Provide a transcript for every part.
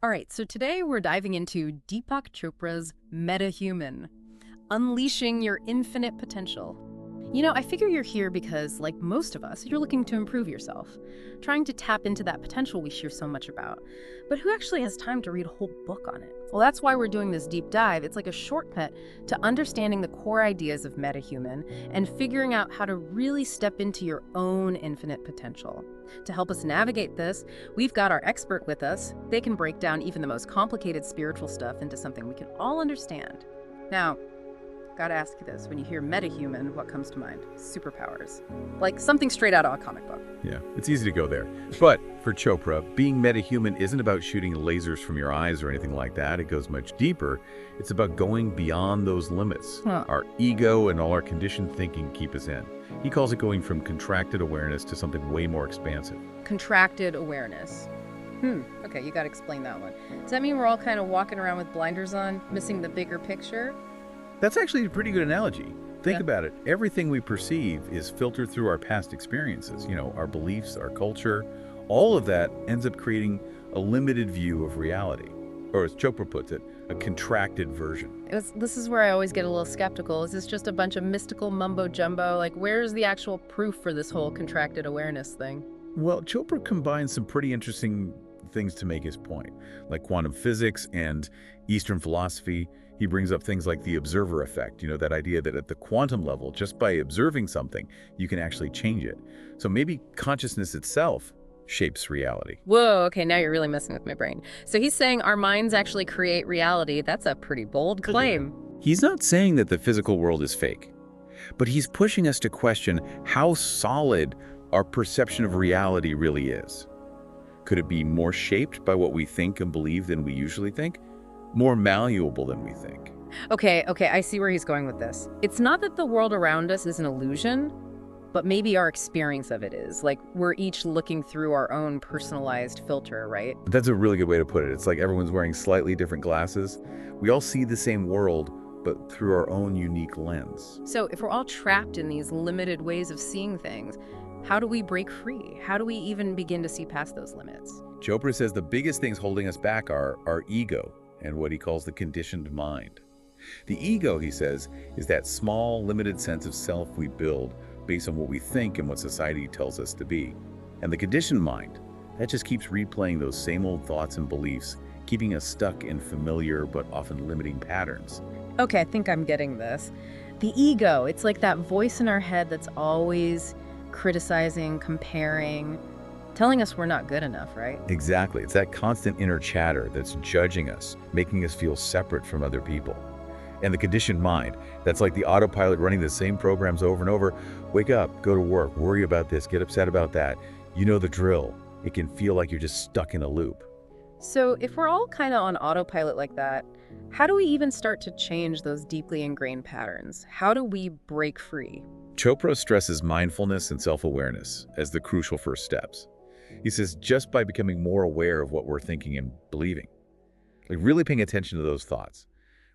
All right, so today we're diving into Deepak Chopra's Metahuman, unleashing your infinite potential. I figure you're here because, like most of us, you're looking to improve yourself, trying to tap into that potential we hear so much about. But who actually has time to read a whole book on it? Well, that's why we're doing this deep dive. It's like a shortcut to understanding the core ideas of Metahuman and figuring out how to really step into your own infinite potential. To help us navigate this, we've got our expert with us. They can break down even the most complicated spiritual stuff into something we can all understand. Now, gotta ask you this, when you hear metahuman, what comes to mind? Superpowers. Like something straight out of a comic book. Yeah, it's easy to go there. But for Chopra, being metahuman isn't about shooting lasers from your eyes or anything like that. It goes much deeper. It's about going beyond those limits. Our ego and all our conditioned thinking keep us in. He calls it going from contracted awareness to something way more expansive. Contracted awareness. Okay, you gotta explain that one. Does that mean we're all kind of walking around with blinders on, missing the bigger picture? That's actually a pretty good analogy. Think Yeah. about it. Everything we perceive is filtered through our past experiences, our beliefs, our culture. All of that ends up creating a limited view of reality. Or as Chopra puts it, a contracted version. This is where I always get a little skeptical. Is this just a bunch of mystical mumbo jumbo? Like, where's the actual proof for this whole contracted awareness thing? Well, Chopra combines some pretty interesting things to make his point, like quantum physics and Eastern philosophy. He brings up things like the observer effect, that idea that at the quantum level, just by observing something, you can actually change it. So maybe consciousness itself shapes reality. Whoa, okay, now you're really messing with my brain. So he's saying our minds actually create reality. That's a pretty bold claim. He's not saying that the physical world is fake, but he's pushing us to question how solid our perception of reality really is. Could it be more shaped by what we think and believe than we usually think? More malleable than we think? Okay, I see where he's going with this. It's not that the world around us is an illusion, but maybe our experience of it is. Like, we're each looking through our own personalized filter, right? That's a really good way to put it. It's like everyone's wearing slightly different glasses. We all see the same world, but through our own unique lens. So if we're all trapped in these limited ways of seeing things, how do we break free? How do we even begin to see past those limits? Chopra says the biggest things holding us back are our ego and what he calls the conditioned mind. The ego, he says, is that small, limited sense of self we build based on what we think and what society tells us to be. And the conditioned mind, that just keeps replaying those same old thoughts and beliefs, keeping us stuck in familiar but often limiting patterns. Okay, I think I'm getting this. The ego, it's like that voice in our head that's always criticizing, comparing, telling us we're not good enough, right? Exactly. It's that constant inner chatter that's judging us, making us feel separate from other people. And the conditioned mind, that's like the autopilot running the same programs over and over. Wake up, go to work, worry about this, get upset about that. You know the drill. It can feel like you're just stuck in a loop. So if we're all kind of on autopilot like that, how do we even start to change those deeply ingrained patterns? How do we break free? Chopra stresses mindfulness and self-awareness as the crucial first steps. He says just by becoming more aware of what we're thinking and believing, like really paying attention to those thoughts,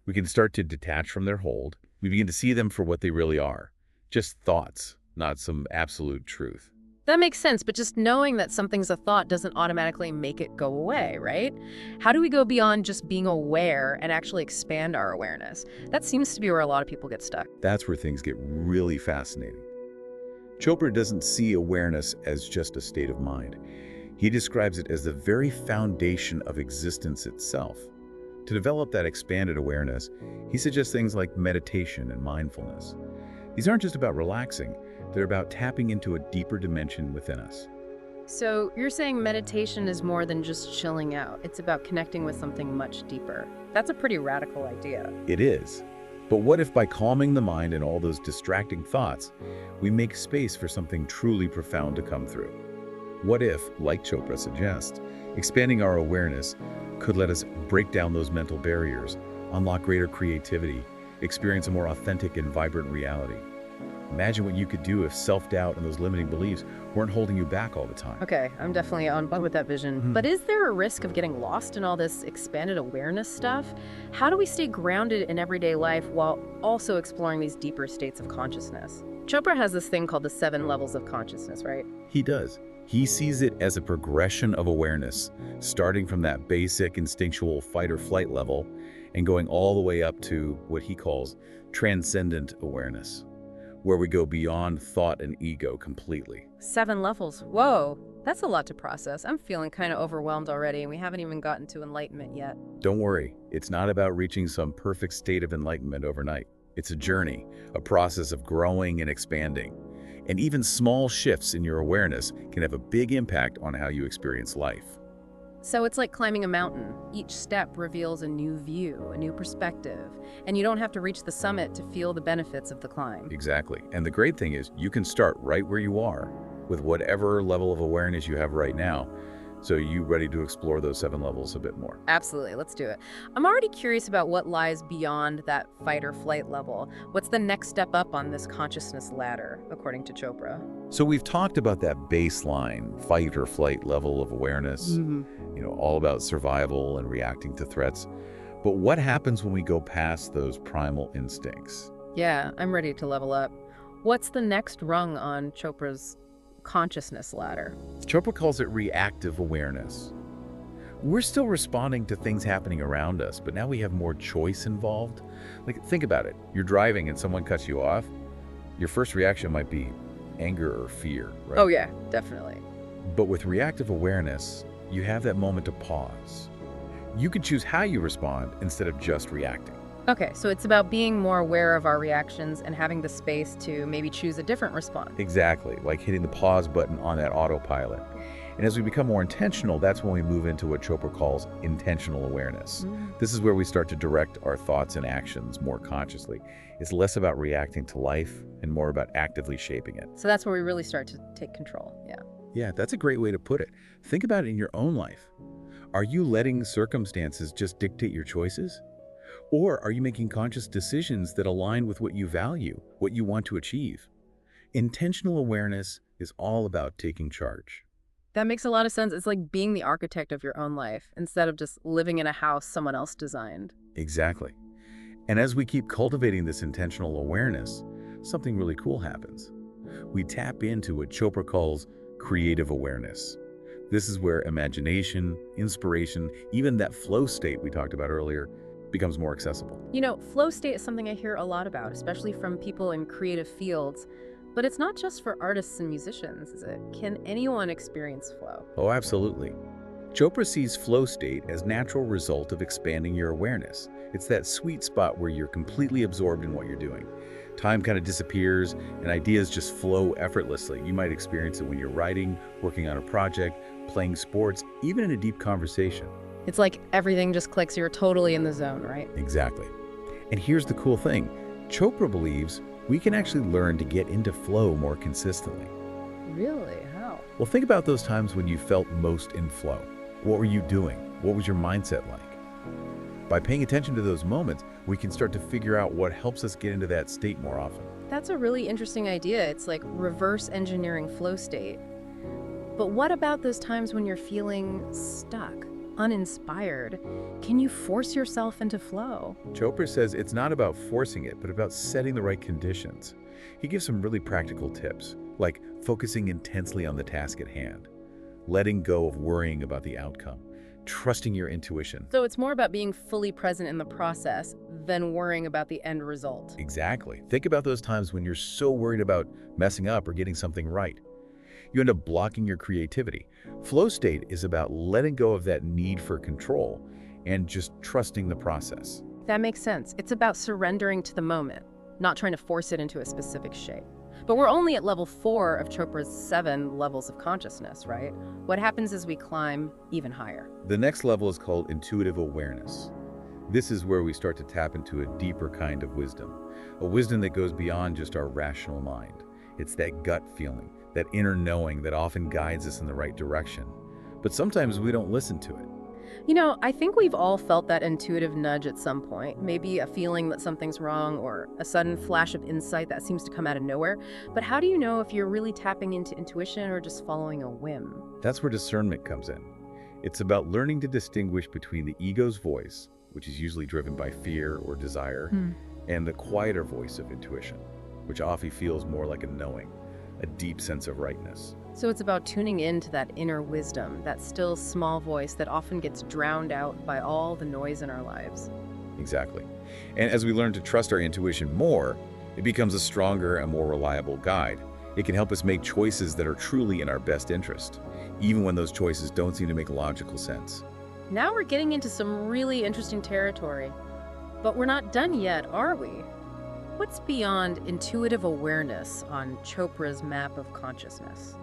we can start to detach from their hold. We begin to see them for what they really are, just thoughts, not some absolute truth. That makes sense, but just knowing that something's a thought doesn't automatically make it go away, right? How do we go beyond just being aware and actually expand our awareness? That seems to be where a lot of people get stuck. That's where things get really fascinating. Chopra doesn't see awareness as just a state of mind. He describes it as the very foundation of existence itself. To develop that expanded awareness, he suggests things like meditation and mindfulness. These aren't just about relaxing, they're about tapping into a deeper dimension within us. So you're saying meditation is more than just chilling out. It's about connecting with something much deeper. That's a pretty radical idea. It is. But what if by calming the mind and all those distracting thoughts, we make space for something truly profound to come through? What if, like Chopra suggests, expanding our awareness could let us break down those mental barriers, unlock greater creativity, experience a more authentic and vibrant reality? Imagine what you could do if self-doubt and those limiting beliefs weren't holding you back all the time. Okay, I'm definitely on board with that vision. But is there a risk of getting lost in all this expanded awareness stuff? How do we stay grounded in everyday life while also exploring these deeper states of consciousness? Chopra has this thing called the 7 levels of consciousness, right? He does. He sees it as a progression of awareness, starting from that basic instinctual fight or flight level and going all the way up to what he calls transcendent awareness, where we go beyond thought and ego completely. 7 levels. Whoa, that's a lot to process. I'm feeling kind of overwhelmed already, and we haven't even gotten to enlightenment yet. Don't worry, it's not about reaching some perfect state of enlightenment overnight. It's a journey, a process of growing and expanding. And even small shifts in your awareness can have a big impact on how you experience life. So it's like climbing a mountain. Each step reveals a new view, a new perspective, and you don't have to reach the summit to feel the benefits of the climb. Exactly. And the great thing is you can start right where you are with whatever level of awareness you have right now. So you ready to explore those 7 levels a bit more? Absolutely, let's do it. I'm already curious about what lies beyond that fight or flight level. What's the next step up on this consciousness ladder, according to Chopra? So we've talked about that baseline fight or flight level of awareness, all about survival and reacting to threats. But what happens when we go past those primal instincts? Yeah, I'm ready to level up. What's the next rung on Chopra's consciousness ladder? Chopra calls it reactive awareness. We're still responding to things happening around us, but now we have more choice involved. Like, think about it. You're driving and someone cuts you off. Your first reaction might be anger or fear, right? Oh yeah, definitely. But with reactive awareness, you have that moment to pause. You can choose how you respond instead of just reacting. Okay, so it's about being more aware of our reactions and having the space to maybe choose a different response. Exactly, like hitting the pause button on that autopilot. And as we become more intentional, that's when we move into what Chopra calls intentional awareness. This is where we start to direct our thoughts and actions more consciously. It's less about reacting to life and more about actively shaping it. So that's where we really start to take control, yeah. Yeah, that's a great way to put it. Think about it in your own life. Are you letting circumstances just dictate your choices? Or are you making conscious decisions that align with what you value, what you want to achieve? Intentional awareness is all about taking charge. That makes a lot of sense. It's like being the architect of your own life instead of just living in a house someone else designed. Exactly. And as we keep cultivating this intentional awareness, something really cool happens. We tap into what Chopra calls creative awareness. This is where imagination, inspiration, even that flow state we talked about earlier, becomes more accessible. You know, flow state is something I hear a lot about, especially from people in creative fields. But it's not just for artists and musicians, is it? Can anyone experience flow? Oh, absolutely. Chopra sees flow state as natural result of expanding your awareness. It's that sweet spot where you're completely absorbed in what you're doing. Time kind of disappears and ideas just flow effortlessly. You might experience it when you're writing, working on a project, playing sports, even in a deep conversation. It's like everything just clicks, you're totally in the zone, right? Exactly. And here's the cool thing. Chopra believes we can actually learn to get into flow more consistently. Really? How? Well, think about those times when you felt most in flow. What were you doing? What was your mindset like? By paying attention to those moments, we can start to figure out what helps us get into that state more often. That's a really interesting idea. It's like reverse engineering flow state. But what about those times when you're feeling stuck, uninspired? Can you force yourself into flow? Chopra says it's not about forcing it, but about setting the right conditions. He gives some really practical tips, like focusing intensely on the task at hand, letting go of worrying about the outcome, trusting your intuition. So it's more about being fully present in the process than worrying about the end result. Exactly. Think about those times when you're so worried about messing up or getting something right. You end up blocking your creativity. Flow state is about letting go of that need for control and just trusting the process. That makes sense. It's about surrendering to the moment, not trying to force it into a specific shape. But we're only at level 4 of Chopra's 7 levels of consciousness, right? What happens as we climb even higher? The next level is called intuitive awareness. This is where we start to tap into a deeper kind of wisdom, a wisdom that goes beyond just our rational mind. It's that gut feeling, that inner knowing that often guides us in the right direction. But sometimes we don't listen to it. You know, I think we've all felt that intuitive nudge at some point, maybe a feeling that something's wrong or a sudden flash of insight that seems to come out of nowhere. But how do you know if you're really tapping into intuition or just following a whim? That's where discernment comes in. It's about learning to distinguish between the ego's voice, which is usually driven by fear or desire, and the quieter voice of intuition, which often feels more like a knowing, a deep sense of rightness. So it's about tuning into that inner wisdom, that still small voice that often gets drowned out by all the noise in our lives. Exactly. And as we learn to trust our intuition more, it becomes a stronger and more reliable guide. It can help us make choices that are truly in our best interest, even when those choices don't seem to make logical sense. Now we're getting into some really interesting territory. But we're not done yet, are we? What's beyond intuitive awareness on Chopra's map of consciousness?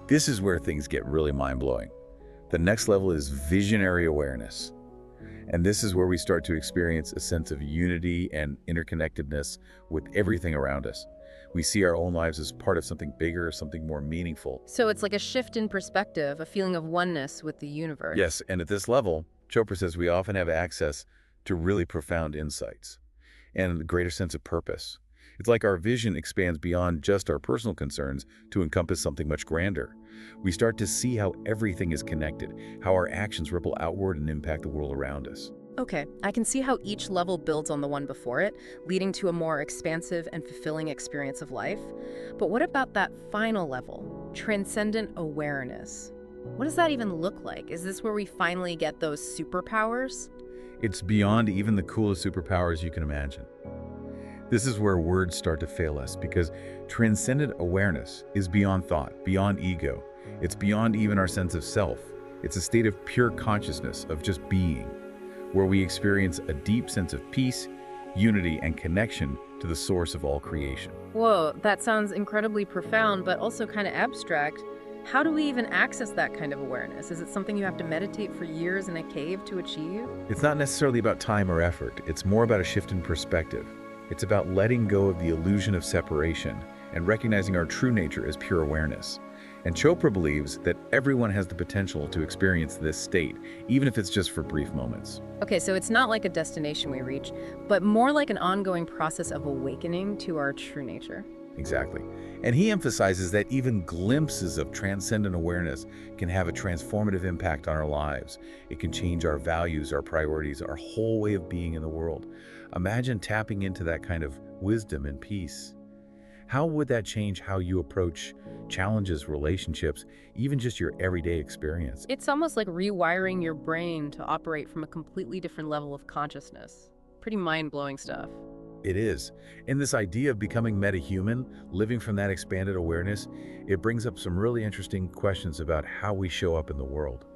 This is where things get really mind-blowing. The next level is visionary awareness. And this is where we start to experience a sense of unity and interconnectedness with everything around us. We see our own lives as part of something bigger, something more meaningful. So it's like a shift in perspective, a feeling of oneness with the universe. Yes, and at this level, Chopra says we often have access to really profound insights and a greater sense of purpose. It's like our vision expands beyond just our personal concerns to encompass something much grander. We start to see how everything is connected, how our actions ripple outward and impact the world around us. Okay, I can see how each level builds on the one before it, leading to a more expansive and fulfilling experience of life. But what about that final level, transcendent awareness? What does that even look like? Is this where we finally get those superpowers? It's beyond even the coolest superpowers you can imagine. This is where words start to fail us because transcendent awareness is beyond thought, beyond ego. It's beyond even our sense of self. It's a state of pure consciousness, of just being, where we experience a deep sense of peace, unity, and connection to the source of all creation. Whoa, that sounds incredibly profound, but also kind of abstract. How do we even access that kind of awareness? Is it something you have to meditate for years in a cave to achieve? It's not necessarily about time or effort. It's more about a shift in perspective. It's about letting go of the illusion of separation and recognizing our true nature as pure awareness. And Chopra believes that everyone has the potential to experience this state, even if it's just for brief moments. Okay, so it's not like a destination we reach, but more like an ongoing process of awakening to our true nature. Exactly. And he emphasizes that even glimpses of transcendent awareness can have a transformative impact on our lives. It can change our values, our priorities, our whole way of being in the world. Imagine tapping into that kind of wisdom and peace. How would that change how you approach challenges, relationships, even just your everyday experience? It's almost like rewiring your brain to operate from a completely different level of consciousness. Pretty mind-blowing stuff. It is. And this idea of becoming metahuman, living from that expanded awareness, it brings up some really interesting questions about how we show up in the world.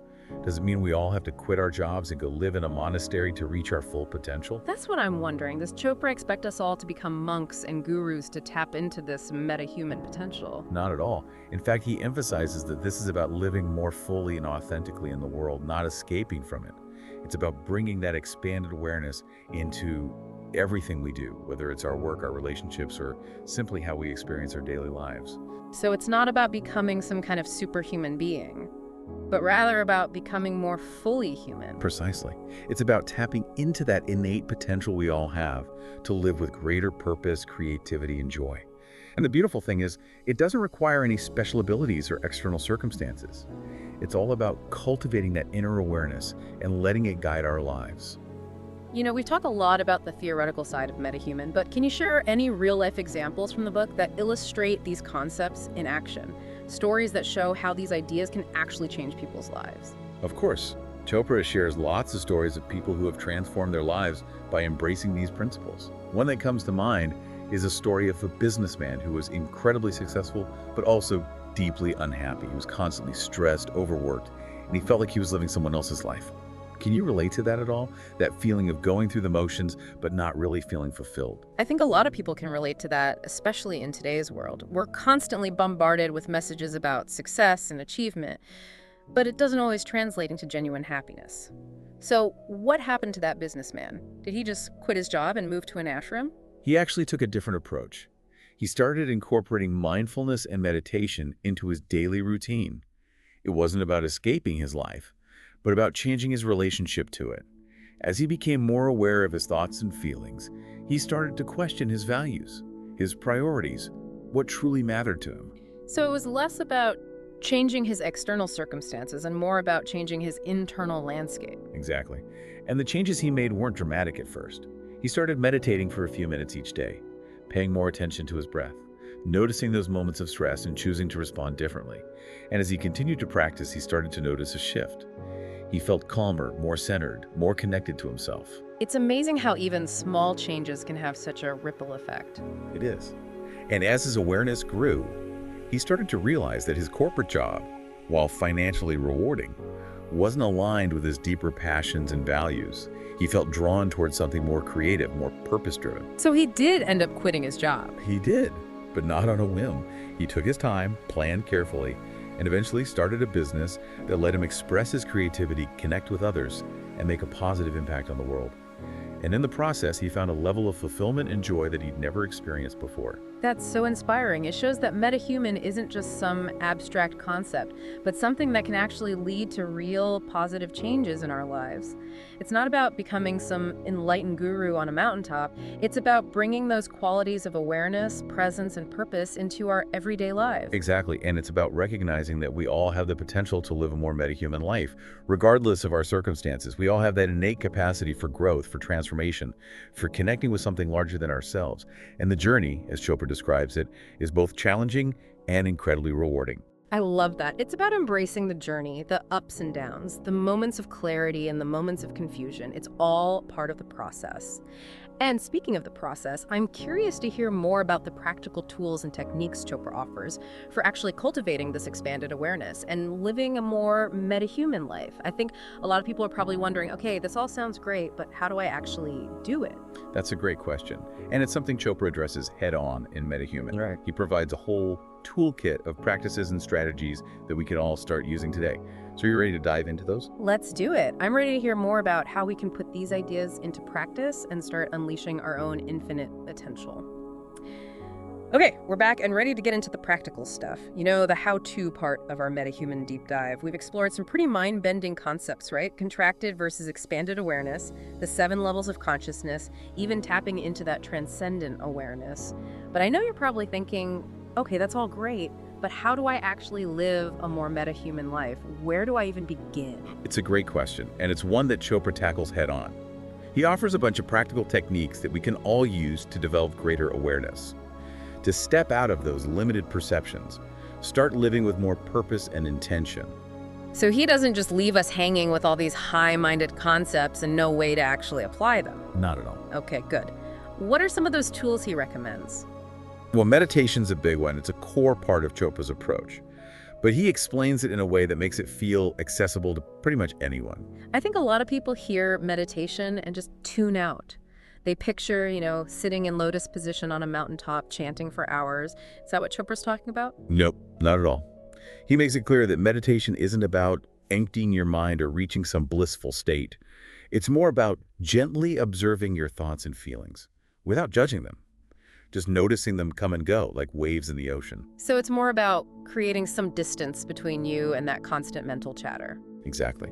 Does it mean we all have to quit our jobs and go live in a monastery to reach our full potential? That's what I'm wondering. Does Chopra expect us all to become monks and gurus to tap into this metahuman potential? Not at all. In fact, he emphasizes that this is about living more fully and authentically in the world, not escaping from it. It's about bringing that expanded awareness into everything we do, whether it's our work, our relationships, or simply how we experience our daily lives. So it's not about becoming some kind of superhuman being, but rather about becoming more fully human. Precisely. It's about tapping into that innate potential we all have to live with greater purpose, creativity, and joy. And the beautiful thing is, it doesn't require any special abilities or external circumstances. It's all about cultivating that inner awareness and letting it guide our lives. You know, we've talked a lot about the theoretical side of metahuman, but can you share any real-life examples from the book that illustrate these concepts in action? Stories that show how these ideas can actually change people's lives. Of course, Chopra shares lots of stories of people who have transformed their lives by embracing these principles. One that comes to mind is a story of a businessman who was incredibly successful, but also deeply unhappy. He was constantly stressed, overworked, and he felt like he was living someone else's life. Can you relate to that at all? That feeling of going through the motions, but not really feeling fulfilled? I think a lot of people can relate to that, especially in today's world. We're constantly bombarded with messages about success and achievement, but it doesn't always translate into genuine happiness. So what happened to that businessman? Did he just quit his job and move to an ashram? He actually took a different approach. He started incorporating mindfulness and meditation into his daily routine. It wasn't about escaping his life, but about changing his relationship to it. As he became more aware of his thoughts and feelings, he started to question his values, his priorities, what truly mattered to him. So it was less about changing his external circumstances and more about changing his internal landscape. Exactly. And the changes he made weren't dramatic at first. He started meditating for a few minutes each day, paying more attention to his breath, noticing those moments of stress and choosing to respond differently. And as he continued to practice, he started to notice a shift. He felt calmer, more centered, more connected to himself. It's amazing how even small changes can have such a ripple effect. It is. And as his awareness grew, he started to realize that his corporate job, while financially rewarding, wasn't aligned with his deeper passions and values. He felt drawn towards something more creative, more purpose-driven. So he did end up quitting his job. He did, but not on a whim. He took his time, planned carefully, and eventually started a business that let him express his creativity, connect with others, and make a positive impact on the world. And in the process, he found a level of fulfillment and joy that he'd never experienced before. That's so inspiring. It shows that metahuman isn't just some abstract concept, but something that can actually lead to real positive changes in our lives. It's not about becoming some enlightened guru on a mountaintop. It's about bringing those qualities of awareness, presence, and purpose into our everyday lives. Exactly, and it's about recognizing that we all have the potential to live a more metahuman life, regardless of our circumstances. We all have that innate capacity for growth, for transformation, for connecting with something larger than ourselves. And the journey, as Chopra describes it, is both challenging and incredibly rewarding. I love that. It's about embracing the journey, the ups and downs, the moments of clarity and the moments of confusion. It's all part of the process. And speaking of the process, I'm curious to hear more about the practical tools and techniques Chopra offers for actually cultivating this expanded awareness and living a more metahuman life. I think a lot of people are probably wondering, okay, this all sounds great, but how do I actually do it? That's a great question. And it's something Chopra addresses head-on in Metahuman. Right. He provides a whole toolkit of practices and strategies that we can all start using today. So are you ready to dive into those? Let's do it. I'm ready to hear more about how we can put these ideas into practice and start unleashing our own infinite potential. Okay, we're back and ready to get into the practical stuff. You know, the how-to part of our metahuman deep dive. We've explored some pretty mind-bending concepts, right? Contracted versus expanded awareness, the 7 levels of consciousness, even tapping into that transcendent awareness. But I know you're probably thinking, okay, that's all great, but how do I actually live a more metahuman life? Where do I even begin? It's a great question, and it's one that Chopra tackles head-on. He offers a bunch of practical techniques that we can all use to develop greater awareness, to step out of those limited perceptions, start living with more purpose and intention. So he doesn't just leave us hanging with all these high-minded concepts and no way to actually apply them. Not at all. Okay, good. What are some of those tools he recommends? Well, meditation's a big one. It's a core part of Chopra's approach. But he explains it in a way that makes it feel accessible to pretty much anyone. I think a lot of people hear meditation and just tune out. They picture, sitting in lotus position on a mountaintop, chanting for hours. Is that what Chopra's talking about? Nope, not at all. He makes it clear that meditation isn't about emptying your mind or reaching some blissful state. It's more about gently observing your thoughts and feelings without judging them. Just noticing them come and go like waves in the ocean. So it's more about creating some distance between you and that constant mental chatter. Exactly.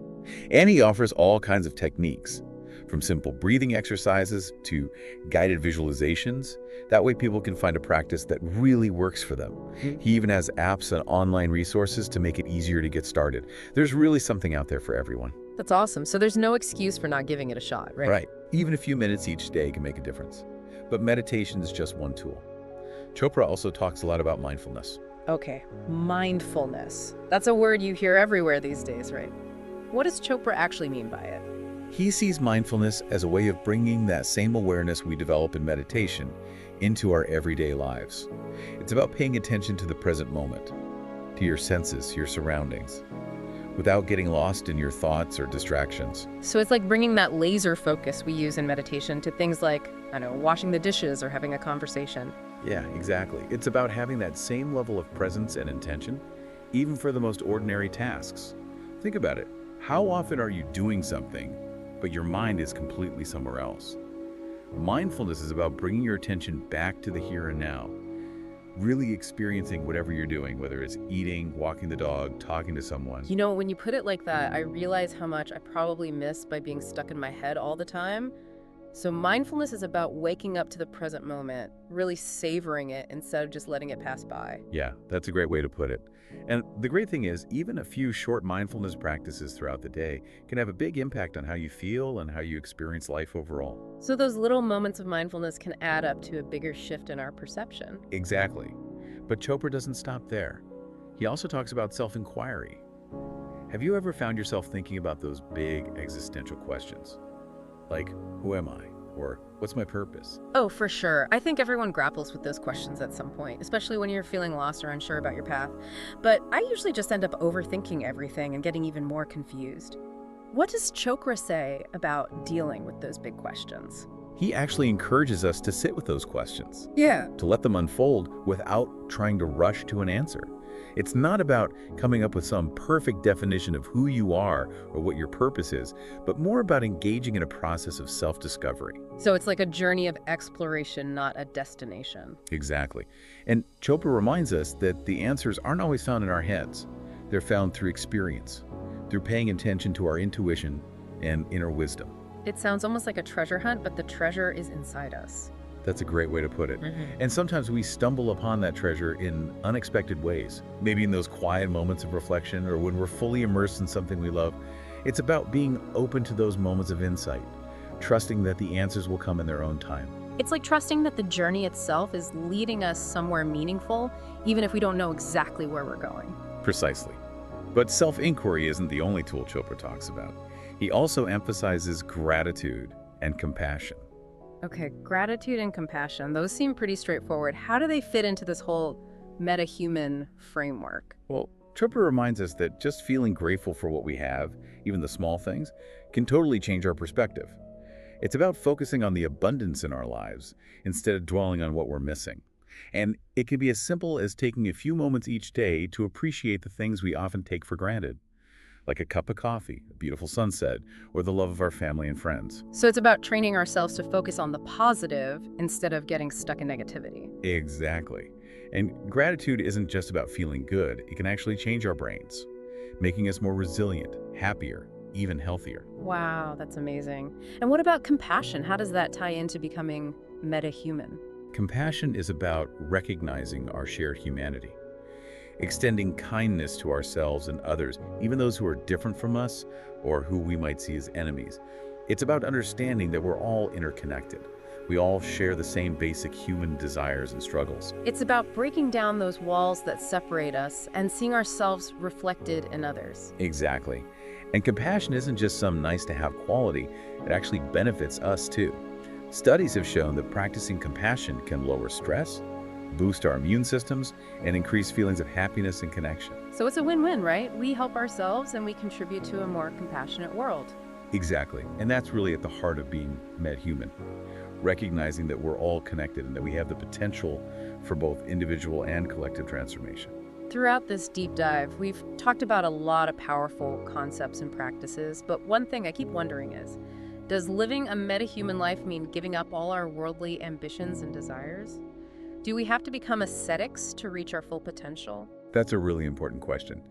And he offers all kinds of techniques, from simple breathing exercises to guided visualizations. That way people can find a practice that really works for them. He even has apps and online resources to make it easier to get started. There's really something out there for everyone. That's awesome. So there's no excuse for not giving it a shot, right? Right. Even a few minutes each day can make a difference. But meditation is just one tool. Chopra also talks a lot about mindfulness. Okay, mindfulness. That's a word you hear everywhere these days, right? What does Chopra actually mean by it? He sees mindfulness as a way of bringing that same awareness we develop in meditation into our everyday lives. It's about paying attention to the present moment, to your senses, your surroundings, without getting lost in your thoughts or distractions. So it's like bringing that laser focus we use in meditation to things like, washing the dishes or having a conversation. Yeah, exactly. It's about having that same level of presence and intention, even for the most ordinary tasks. Think about it. How often are you doing something, but your mind is completely somewhere else? Mindfulness is about bringing your attention back to the here and now, really experiencing whatever you're doing, whether it's eating, walking the dog, talking to someone. When you put it like that, I realize how much I probably miss by being stuck in my head all the time. So mindfulness is about waking up to the present moment, really savoring it instead of just letting it pass by. Yeah, that's a great way to put it. And the great thing is, even a few short mindfulness practices throughout the day can have a big impact on how you feel and how you experience life overall. So those little moments of mindfulness can add up to a bigger shift in our perception. Exactly. But Chopra doesn't stop there. He also talks about self-inquiry. Have you ever found yourself thinking about those big existential questions? Like, who am I? Or what's my purpose? Oh, for sure. I think everyone grapples with those questions at some point, especially when you're feeling lost or unsure about your path. But I usually just end up overthinking everything and getting even more confused. What does Chopra say about dealing with those big questions? He actually encourages us to sit with those questions, Yeah. to let them unfold without trying to rush to an answer. It's not about coming up with some perfect definition of who you are or what your purpose is, but more about engaging in a process of self-discovery. So it's like a journey of exploration, not a destination. Exactly. And Chopra reminds us that the answers aren't always found in our heads. They're found through experience, through paying attention to our intuition and inner wisdom. It sounds almost like a treasure hunt, but the treasure is inside us. That's a great way to put it. And sometimes we stumble upon that treasure in unexpected ways, maybe in those quiet moments of reflection or when we're fully immersed in something we love. It's about being open to those moments of insight, trusting that the answers will come in their own time. It's like trusting that the journey itself is leading us somewhere meaningful, even if we don't know exactly where we're going. Precisely. But self-inquiry isn't the only tool Chopra talks about. He also emphasizes gratitude and compassion. Okay, gratitude and compassion, those seem pretty straightforward. How do they fit into this whole metahuman framework? Well, Chopra reminds us that just feeling grateful for what we have, even the small things, can totally change our perspective. It's about focusing on the abundance in our lives instead of dwelling on what we're missing. And it can be as simple as taking a few moments each day to appreciate the things we often take for granted, like a cup of coffee, a beautiful sunset, or the love of our family and friends. So it's about training ourselves to focus on the positive instead of getting stuck in negativity. Exactly. And gratitude isn't just about feeling good. It can actually change our brains, making us more resilient, happier, even healthier. Wow, that's amazing. And what about compassion? How does that tie into becoming metahuman? Compassion is about recognizing our shared humanity, extending kindness to ourselves and others, even those who are different from us or who we might see as enemies. It's about understanding that we're all interconnected. We all share the same basic human desires and struggles. It's about breaking down those walls that separate us and seeing ourselves reflected in others. Exactly. And compassion isn't just some nice-to-have quality, it actually benefits us too. Studies have shown that practicing compassion can lower stress, boost our immune systems, and increase feelings of happiness and connection. So it's a win-win, right? We help ourselves and we contribute to a more compassionate world. Exactly. And that's really at the heart of being metahuman. Recognizing that we're all connected and that we have the potential for both individual and collective transformation. Throughout this deep dive, we've talked about a lot of powerful concepts and practices, but one thing I keep wondering is, does living a metahuman life mean giving up all our worldly ambitions and desires? Do we have to become ascetics to reach our full potential? That's a really important question,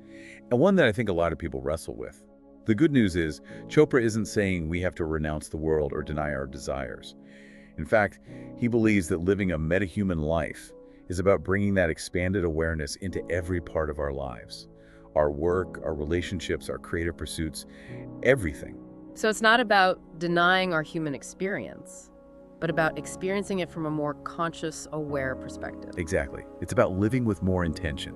and one that I think a lot of people wrestle with. The good news is, Chopra isn't saying we have to renounce the world or deny our desires. In fact, he believes that living a metahuman life is about bringing that expanded awareness into every part of our lives. Our work, our relationships, our creative pursuits, everything. So it's not about denying our human experience, but about experiencing it from a more conscious, aware perspective. Exactly. It's about living with more intention,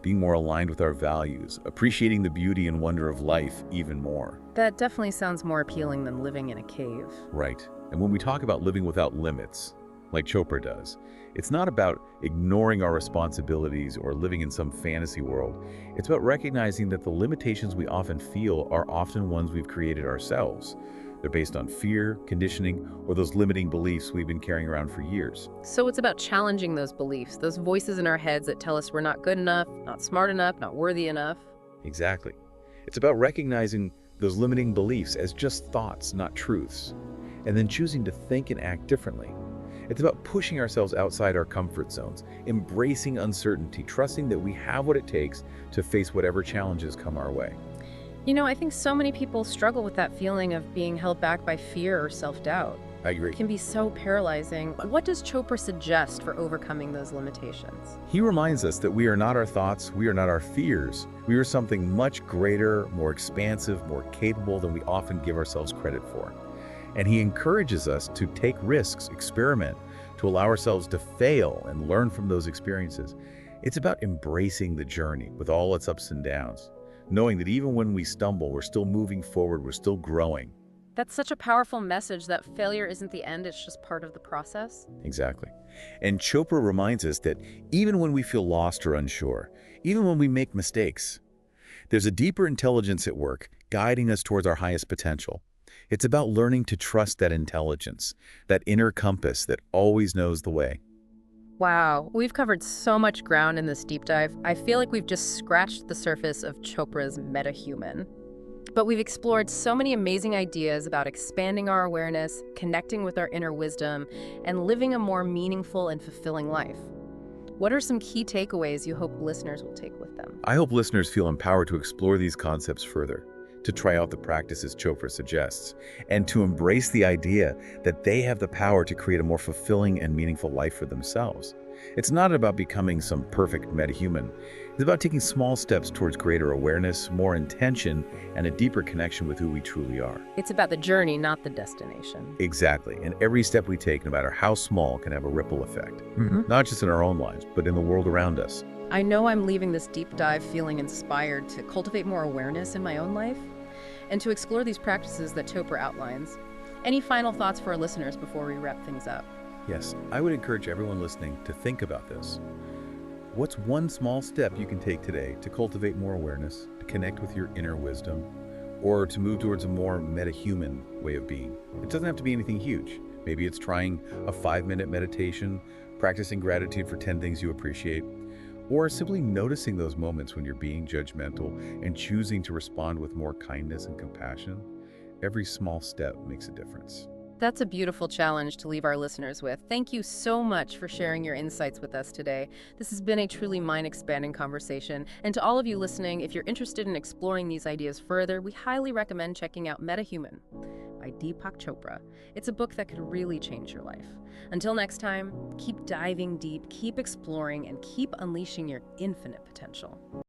being more aligned with our values, appreciating the beauty and wonder of life even more. That definitely sounds more appealing than living in a cave. Right. And when we talk about living without limits, like Chopra does, it's not about ignoring our responsibilities or living in some fantasy world. It's about recognizing that the limitations we often feel are often ones we've created ourselves. They're based on fear, conditioning, or those limiting beliefs we've been carrying around for years. So it's about challenging those beliefs, those voices in our heads that tell us we're not good enough, not smart enough, not worthy enough. Exactly. It's about recognizing those limiting beliefs as just thoughts, not truths, and then choosing to think and act differently. It's about pushing ourselves outside our comfort zones, embracing uncertainty, trusting that we have what it takes to face whatever challenges come our way. You know, I think so many people struggle with that feeling of being held back by fear or self-doubt. I agree. It can be so paralyzing. What does Chopra suggest for overcoming those limitations? He reminds us that we are not our thoughts, we are not our fears. We are something much greater, more expansive, more capable than we often give ourselves credit for. And he encourages us to take risks, experiment, to allow ourselves to fail and learn from those experiences. It's about embracing the journey with all its ups and downs, knowing that even when we stumble, we're still moving forward, we're still growing. That's such a powerful message that failure isn't the end, it's just part of the process. Exactly. And Chopra reminds us that even when we feel lost or unsure, even when we make mistakes, there's a deeper intelligence at work guiding us towards our highest potential. It's about learning to trust that intelligence, that inner compass that always knows the way. Wow, we've covered so much ground in this deep dive. I feel like we've just scratched the surface of Chopra's Metahuman. But we've explored so many amazing ideas about expanding our awareness, connecting with our inner wisdom, and living a more meaningful and fulfilling life. What are some key takeaways you hope listeners will take with them? I hope listeners feel empowered to explore these concepts further, to try out the practices Chopra suggests, and to embrace the idea that they have the power to create a more fulfilling and meaningful life for themselves. It's not about becoming some perfect metahuman. It's about taking small steps towards greater awareness, more intention, and a deeper connection with who we truly are. It's about the journey, not the destination. Exactly. And every step we take, no matter how small, can have a ripple effect. Not just in our own lives, but in the world around us. I know I'm leaving this deep dive feeling inspired to cultivate more awareness in my own life and to explore these practices that Chopra outlines. Any final thoughts for our listeners before we wrap things up? Yes, I would encourage everyone listening to think about this. What's one small step you can take today to cultivate more awareness, to connect with your inner wisdom, or to move towards a more metahuman way of being? It doesn't have to be anything huge. Maybe it's trying a 5-minute meditation, practicing gratitude for 10 things you appreciate, or simply noticing those moments when you're being judgmental and choosing to respond with more kindness and compassion. Every small step makes a difference. That's a beautiful challenge to leave our listeners with. Thank you so much for sharing your insights with us today. This has been a truly mind-expanding conversation. And to all of you listening, if you're interested in exploring these ideas further, we highly recommend checking out Metahuman by Deepak Chopra. It's a book that could really change your life. Until next time, keep diving deep, keep exploring, and keep unleashing your infinite potential.